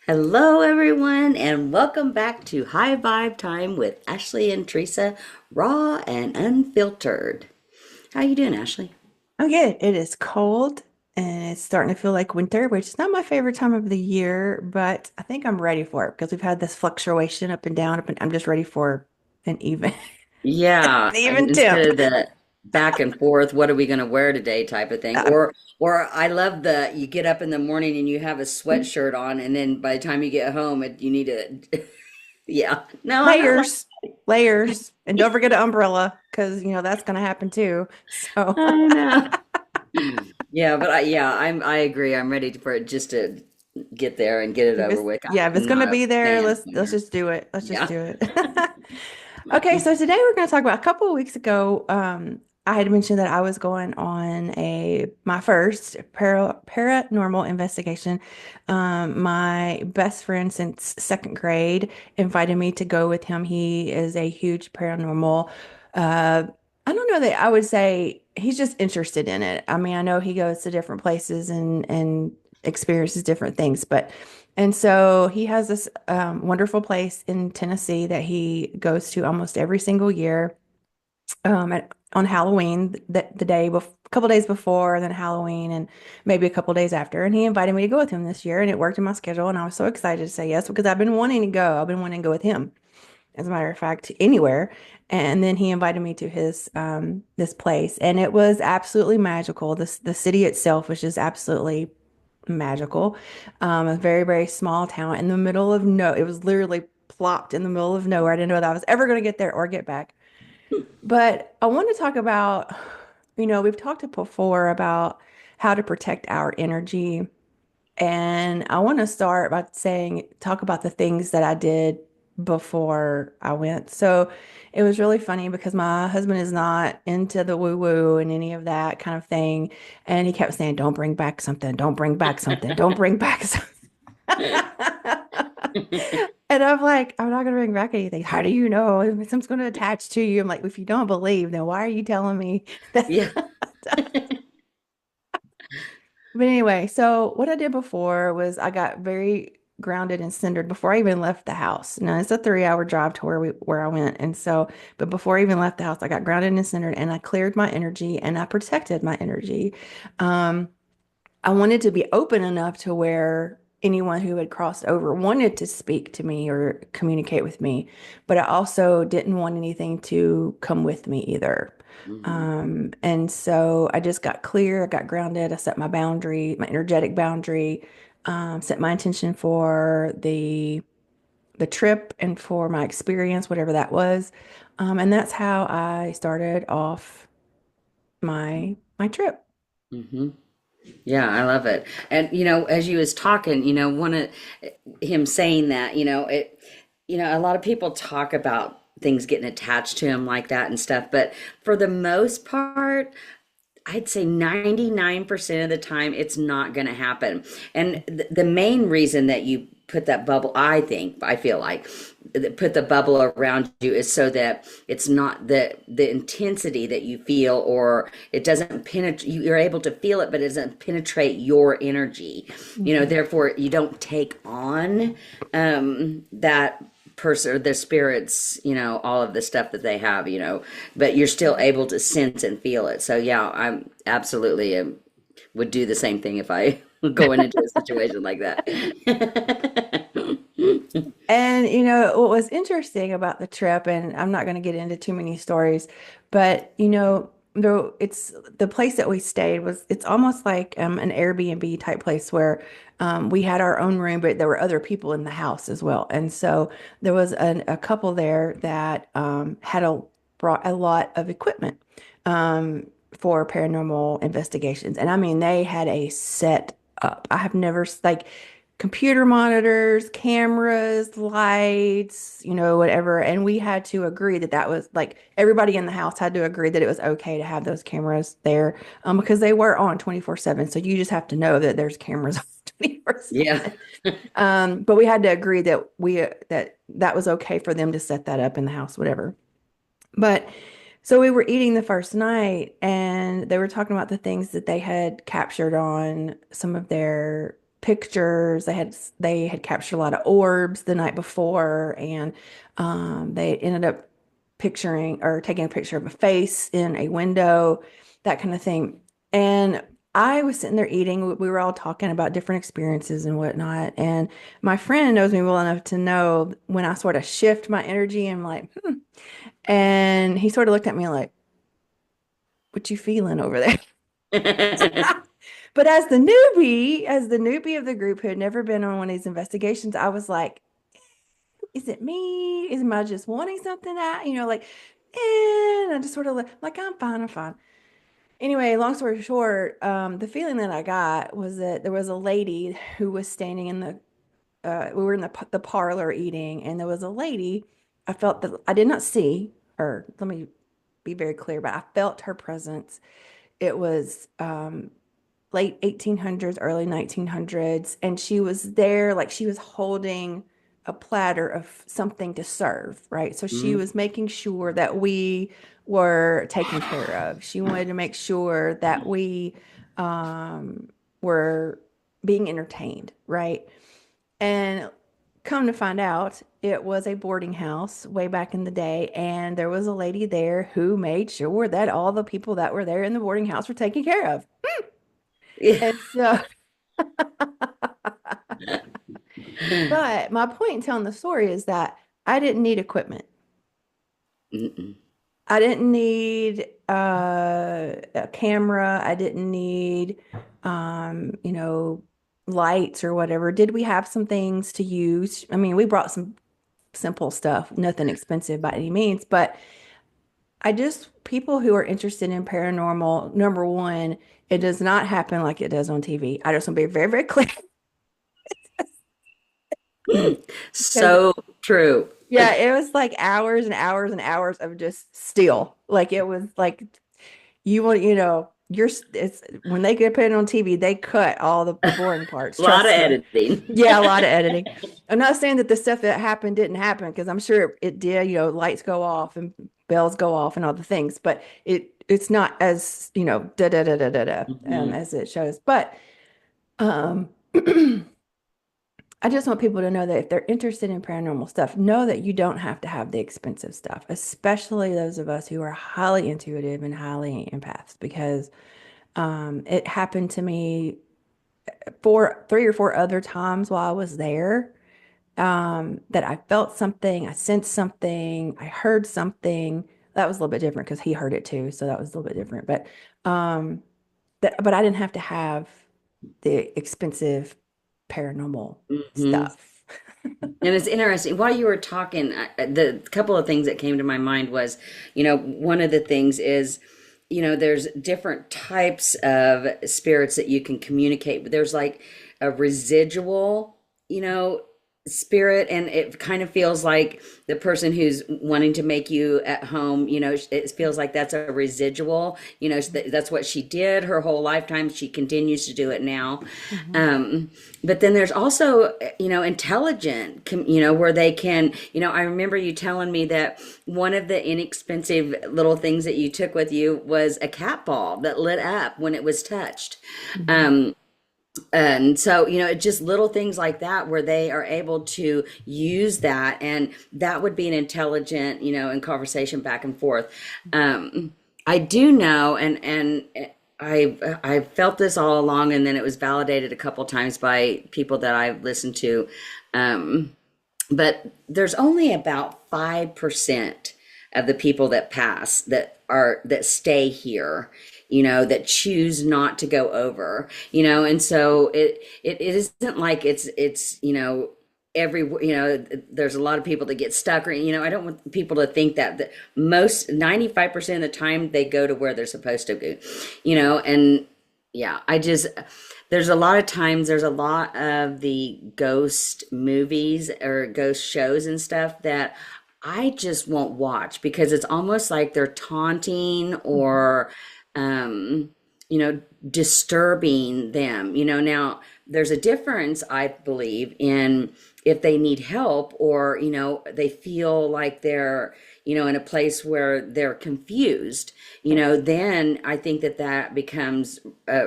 Hello, everyone, and welcome back to High Vibe Time with Ashley and Teresa, raw and unfiltered. How you doing, Ashley? Oh yeah, it is cold and it's starting to feel like winter, which is not my favorite time of the year, but I think I'm ready for it because we've had this fluctuation up and down, up and I'm just ready for an even Yeah, even instead temp. of the back and forth, what are we going to wear today type of thing. Uh, Or I love the you get up in the morning and you have a sweatshirt on, and then by the time you get home, you need a yeah. No, I'm not like layers, layers, and don't forget an umbrella because that's gonna happen too. So I know. Yeah, but I agree. I'm ready for it just to get there and get it over with. if it's I'm gonna not a be there, fan let's planner. just do it. Let's just Yeah. do it. Okay, so today we're going to talk about a couple of weeks ago. I had mentioned that I was going on my first paranormal investigation. My best friend since second grade invited me to go with him. He is a huge paranormal. Uh, I don't know that I would say he's just interested in it. I mean, I know he goes to different places and experiences different things, but. And so he has this wonderful place in Tennessee that he goes to almost every single year on Halloween, the a couple days before, and then Halloween, and maybe a couple days after. And he invited me to go with him this year, and it worked in my schedule. And I was so excited to say yes because I've been wanting to go. I've been wanting to go with him, as a matter of fact, anywhere. And then he invited me to his this place, and it was absolutely magical. The city itself was just absolutely magical. A very, very small town in the middle of no, it was literally plopped in the middle of nowhere. I didn't know that I was ever going to get there or get back. But I want to talk about, we've talked before about how to protect our energy. And I want to start by talk about the things that I did before I went. So it was really funny because my husband is not into the woo-woo and any of that kind of thing. And he kept saying, don't bring back something, don't bring back something, don't bring back something. And I'm like, I'm not going to bring back anything. How do you know? Something's going to attach to you. I'm like, if you don't believe, then why are you telling me that? Yeah. But anyway, so what I did before was I got very grounded and centered before I even left the house. Now it's a 3-hour drive to where I went. And so, but before I even left the house, I got grounded and centered and I cleared my energy and I protected my energy. Um, I wanted to be open enough to where anyone who had crossed over wanted to speak to me or communicate with me, but I also didn't want anything to come with me either. Hmm. And so I just got clear, I got grounded, I set my boundary, my energetic boundary, set my intention for the trip and for my experience, whatever that was. And that's how I started off my trip. Hmm. Yeah, I love it. And as you was talking, one of him saying that, a lot of people talk about things getting attached to him like that and stuff, but for the most part, I'd say 99% of the time it's not going to happen. And the main reason that you put that bubble, I feel like, put the bubble around you is so that it's not the intensity that you feel, or it doesn't penetrate, you're able to feel it, but it doesn't penetrate your energy. Mhm. Therefore you don't take on that person or their spirits, all of the stuff that they have, but you're still able to sense and feel it. So yeah, I'm absolutely would do the same thing if I were going into a situation like that. And what was interesting about the trip, and I'm not going to get into too many stories, but though it's the place that we stayed was it's almost like an Airbnb type place where we had our own room, but there were other people in the house as well. And so there was a couple there that brought a lot of equipment for paranormal investigations. And I mean, they had a set up. I have never like computer monitors, cameras, lights, whatever. And we had to agree that that was like everybody in the house had to agree that it was okay to have those cameras there because they were on 24/7. So you just have to know that there's cameras on Yeah. 24/7. But we had to agree that that was okay for them to set that up in the house, whatever. But so we were eating the first night and they were talking about the things that they had captured on some of their pictures. They had captured a lot of orbs the night before, and they ended up picturing or taking a picture of a face in a window, that kind of thing. And I was sitting there eating. We were all talking about different experiences and whatnot. And my friend knows me well enough to know when I sort of shift my energy and like, and he sort of looked at me like, "What you feeling over there?" But as the newbie of the group who had never been on one of these investigations, I was like, is it me? Am I just wanting something that, like, and I just sort of like, I'm fine, I'm fine. Anyway, long story short, the feeling that I got was that there was a lady who was standing we were in the parlor eating, and there was a lady. I felt that I did not see her. Let me be very clear, but I felt her presence. It was late 1800s, early 1900s, and she was there like she was holding a platter of something to serve, right? So she Mm. was making sure that we were taken care of. She wanted to make sure that we um, were being entertained, right? And come to find out, it was a boarding house way back in the day, and there was a lady there who made sure that all the people that were there in the boarding house were taken care of. Yeah. And so, but my point in telling the story is that I didn't need equipment. Mm-mm. I didn't need a camera. I didn't need, you know, lights or whatever. Did we have some things to use? I mean, we brought some simple stuff, nothing expensive by any means, but people who are interested in paranormal, number one, it does not happen like it does on TV. I just want to be very, very clear because So true. yeah, it was like hours and hours and hours of just still. Like it was like you want, it's when they get put it on TV, they cut all the boring parts. A lot of Trust me. editing. Yeah, a lot of editing. I'm not saying that the stuff that happened didn't happen because I'm sure it did. Lights go off and bells go off and all the things, but it's not as, da da da da da da Mhm. as it shows. But um I just want people to know that if they're interested in paranormal stuff, know that you don't have to have the expensive stuff, especially those of us who are highly intuitive and highly empaths, because it happened to me three or four other times while I was there, that I felt something, I sensed something, I heard something. That was a little bit different because he heard it too, so that was a little bit different. Um, but I didn't have to have the expensive paranormal Mhm. stuff. And it's interesting. While you were talking, the couple of things that came to my mind was, one of the things is, there's different types of spirits that you can communicate, but there's like a residual, you know, spirit, and it kind of feels like the person who's wanting to make you at home, it feels like that's a residual, that's what she did her whole lifetime. She continues to do it now. Mhm. Um, but then there's also, intelligent, where they can, I remember you telling me that one of the inexpensive little things that you took with you was a cat ball that lit up when it was touched. Mhm. Um, and so, just little things like that where they are able to use that, and that would be an intelligent, in conversation back and forth. I do know, and I felt this all along, and then it was validated a couple times by people that I've listened to. Um, but there's only about 5% of the people that pass that stay here, that choose not to go over, and so it isn't like it's every, there's a lot of people that get stuck, or I don't want people to think that most 95% of the time they go to where they're supposed to go, and yeah, there's a lot of times, there's a lot of the ghost movies or ghost shows and stuff that I just won't watch because it's almost like they're taunting Mhm. or, um, you know, disturbing them. Now there's a difference, I believe, in if they need help or, they feel like they're, in a place where they're confused, then I think that becomes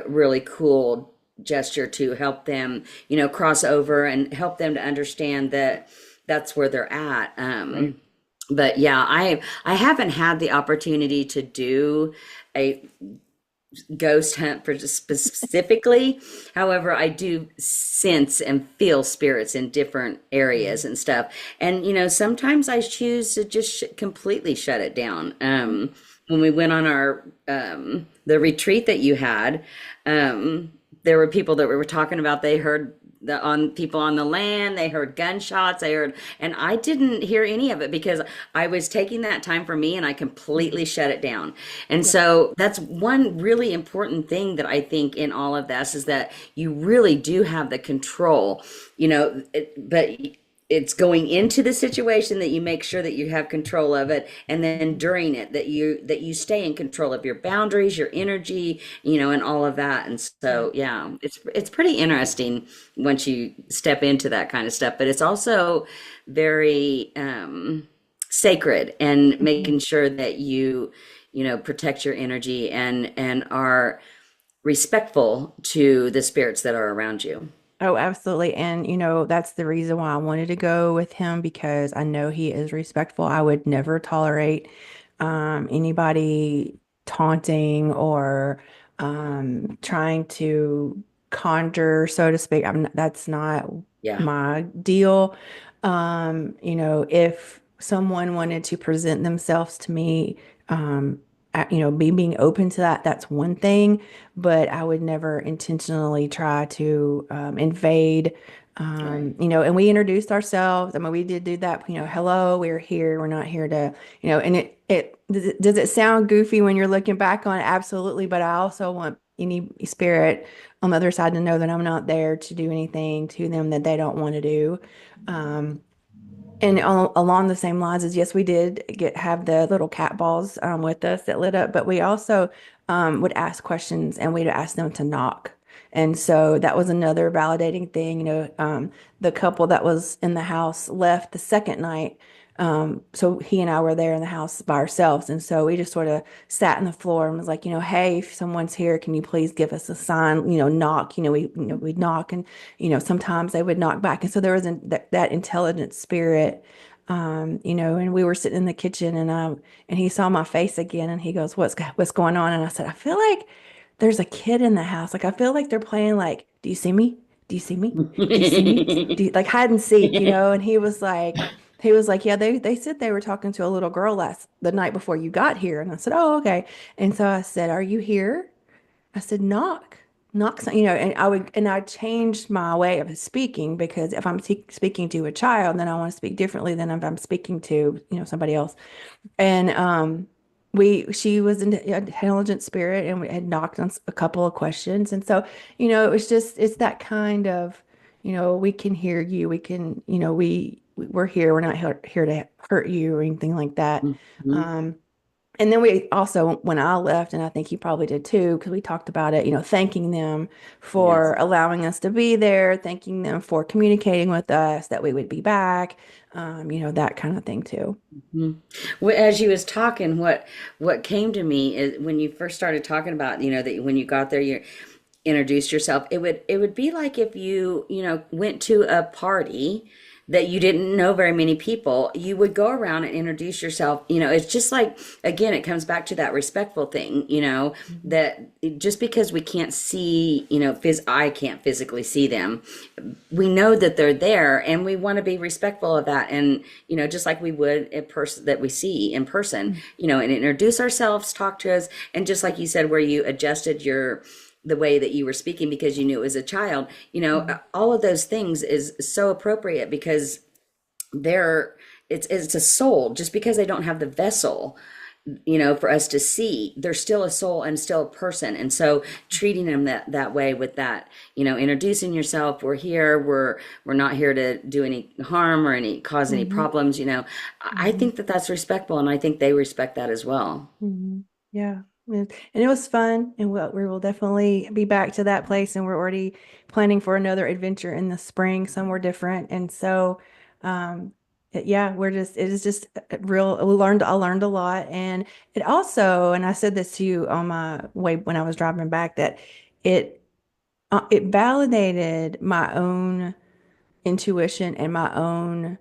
really cool gesture to help them, cross over and help them to understand that that's where they're at. Right. But yeah, I haven't had the opportunity to do a ghost hunt for specifically. However, I do sense and feel spirits in different areas and stuff. And sometimes I choose to just completely shut it down. When we went on our the retreat that you had, there were people that we were talking about. They heard on people on the land. They heard gunshots. They heard, and I didn't hear any of it because I was taking that time for me, and I completely shut it down. And Yeah. so that's one really important thing that I think in all of this is that you really do have the control, but it's going into the situation that you make sure that you have control of it, and then Mhm. during it that you stay in control of your boundaries, your energy, and all of that. And Yeah. so yeah, it's pretty interesting once you step into that kind of stuff, but it's also very sacred, and Mhm. making sure that you protect your energy and are respectful to the spirits that are around you. Oh, absolutely. And, that's the reason why I wanted to go with him because I know he is respectful. I would never tolerate anybody taunting or trying to conjure, so to speak. That's not Yeah. my deal. If someone wanted to present themselves to me, being open to that, that's one thing, but I would never intentionally try to invade. Right. And we introduced ourselves. I mean, we did do that. Hello, we're here. We're not here to, and it does it sound goofy when you're looking back on it? Absolutely. But I also want any spirit on the other side to know that I'm not there to do anything to them that they don't want to do. Um, and along the same lines as yes, we did have the little cat balls with us that lit up, but we also would ask questions and we'd ask them to knock. And so that was another validating thing. The couple that was in the house left the second night. So he and I were there in the house by ourselves. And so we just sort of sat on the floor and was like, hey, if someone's here, can you please give us a sign, knock, we'd knock and, sometimes they would knock back. And so there was that intelligent spirit, and we were sitting in the kitchen and he saw my face again and he goes, what's going on? And I said, I feel like there's a kid in the house. Like, I feel like they're playing like, do you see me? Do you see me? Do you see me? Like hide and seek, And he was like, yeah, they said they were talking to a little girl the night before you got here. And I said, oh, okay. And so I said, are you here? I said, knock, knock, and I changed my way of speaking because if I'm speaking to a child, then I want to speak differently than if I'm speaking to, somebody else. And she was an intelligent spirit, and we had knocked on a couple of questions, and so it's that kind of, we can hear you, we can, we're here, we're not here to hurt you or anything like that. Mhm. Um, and then we also, when I left, and I think you probably did too, because we talked about it, thanking them for Yes. allowing us to be there, thanking them for communicating with us that we would be back, that kind of thing too. Mhm. Well, as you was talking, what came to me is when you first started talking about, that when you got there, you introduced yourself. It would be like if you went to a party that you didn't know very many people. You would go around and introduce yourself. It's just like, again, it comes back to that respectful thing. Mhm. That just because we can't see, I can't physically see them, we know that they're there, and we want to be respectful of that. And just like we would a person that we see in person, and introduce ourselves, talk to us. And just like you said, where you adjusted the way that you were speaking because you knew it was a child, Mhm. all of those things is so appropriate because they're it's a soul. Just because they don't have the vessel, for us to see, they're still a soul and still a person. And so treating them that way, with that, introducing yourself, we're here, we're not here to do any harm or any cause any Mhm. problems. I Mhm. think that that's respectful, and I think they respect that as well. Yeah. And it was fun. And we will definitely be back to that place. And we're already planning for another adventure in the spring, somewhere different. And so, yeah, it is just I learned a lot. And it also, and I said this to you on my way when I was driving back, that it it validated my own intuition and my own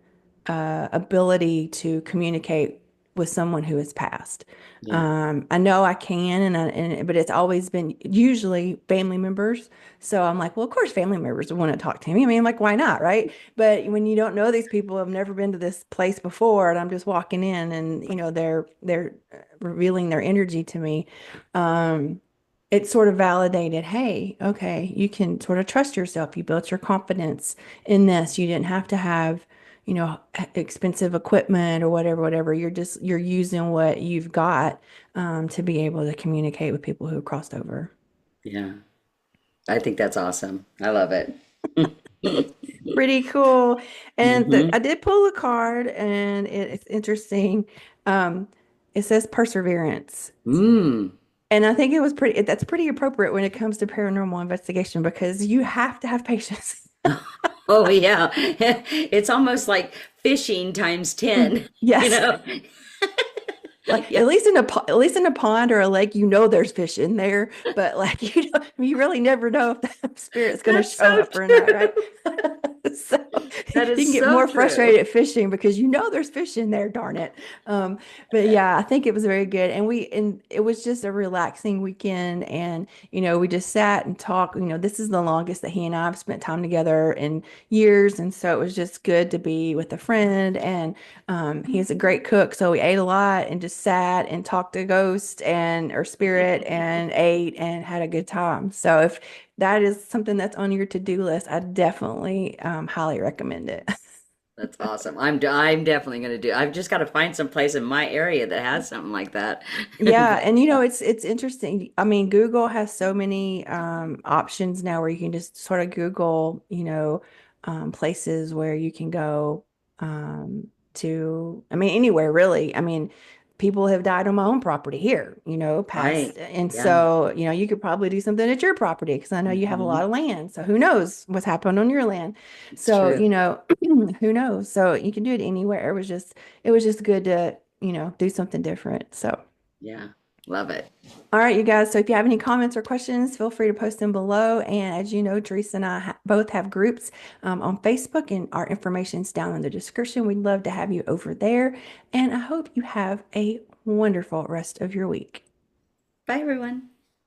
ability to communicate with someone who has passed. Yeah. I know I can, but it's always been usually family members. So I'm like, well, of course, family members would want to talk to me. I mean, like, why not, right? But when you don't know these people, I've never been to this place before, and I'm just walking in, and they're revealing their energy to me. Um, it sort of validated, hey, okay, you can sort of trust yourself. You built your confidence in this. You didn't have to have, expensive equipment or whatever. You're using what you've got to be able to communicate with people who have crossed over. Yeah. I think that's awesome. I love it. Pretty cool. And Mm-hmm. I did pull a card, and it's interesting. Um, it says perseverance. Mm. And I think that's pretty appropriate when it comes to paranormal investigation because you have to have patience. Oh yeah. It's almost like fishing times 10, you Yes. know? Like Yeah. at least in a pond or a lake, there's fish in there, but like you really never know if the spirit's going to That's show so up or not, right? true. So That you is can get so more true. frustrated at fishing because there's fish in there, darn it. Um, but yeah, I think it was very good, and it was just a relaxing weekend, and we just sat and talked. This is the longest that he and I have spent time together in years, and so it was just good to be with a friend and he's a great cook, so we ate a lot and just sat and talked to ghost and or spirit and ate and had a good time. So if that is something that's on your to-do list, I definitely highly recommend it. That's awesome. I'm definitely gonna do. I've just got to find some place in my area that has something like that. Yeah, and it's interesting. I mean, Google has so many options now where you can just sort of Google, places where you can go I mean, anywhere really. I mean, people have died on my own property here, past, Right. and Yeah. so you could probably do something at your property because I know you have a lot Hmm. of land. So who knows what's happened on your land? It's So true. who knows? So you can do it anywhere. It was just good to do something different. So. Yeah. Love it. All right, you guys. So if you have any comments or questions, feel free to post them below. And as you know, Teresa and I both have groups on Facebook, and our information's down in the description. We'd love to have you over there. And I hope you have a wonderful rest of your week. Bye, everyone.